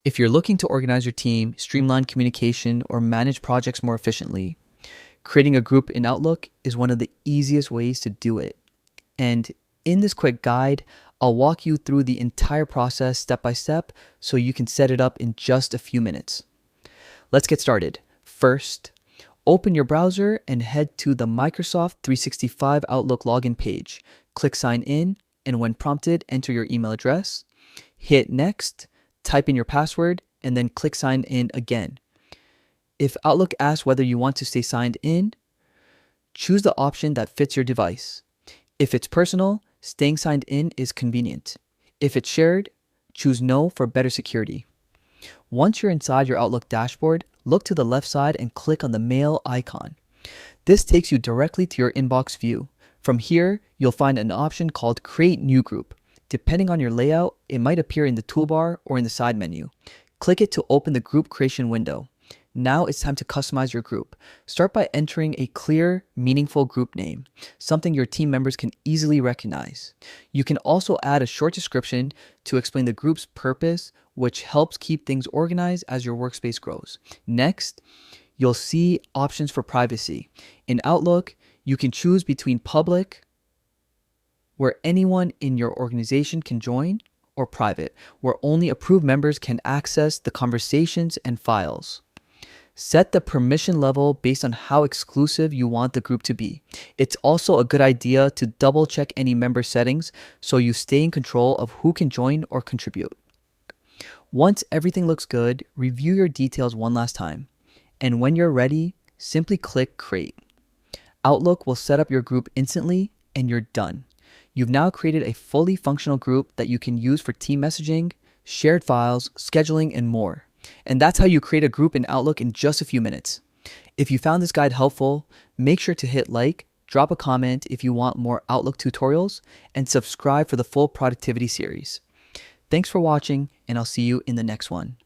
If you're looking to organize your team, streamline communication, or manage projects more efficiently, creating a group in Outlook is one of the easiest ways to do it. And in this quick guide, I'll walk you through the entire process step by step so you can set it up in just a few minutes. Let's get started. First, open your browser and head to the Microsoft 365 Outlook login page. Click Sign In, and when prompted, enter your email address. Hit Next, type in your password, and then click Sign In again. If Outlook asks whether you want to stay signed in, choose the option that fits your device. If it's personal, staying signed in is convenient. If it's shared, choose No for better security. Once you're inside your Outlook dashboard, look to the left side and click on the Mail icon. This takes you directly to your inbox view. From here, you'll find an option called Create New Group. Depending on your layout, it might appear in the toolbar or in the side menu. Click it to open the group creation window. Now it's time to customize your group. Start by entering a clear, meaningful group name, something your team members can easily recognize. You can also add a short description to explain the group's purpose, which helps keep things organized as your workspace grows. Next, you'll see options for privacy. In Outlook, you can choose between public, where anyone in your organization can join, or private, where only approved members can access the conversations and files. Set the permission level based on how exclusive you want the group to be. It's also a good idea to double check any member settings so you stay in control of who can join or contribute. Once everything looks good, review your details one last time. And when you're ready, simply click Create. Outlook will set up your group instantly and you're done. You've now created a fully functional group that you can use for team messaging, shared files, scheduling, and more. And that's how you create a group in Outlook in just a few minutes. If you found this guide helpful, make sure to hit like, drop a comment if you want more Outlook tutorials, and subscribe for the full productivity series. Thanks for watching, and I'll see you in the next one.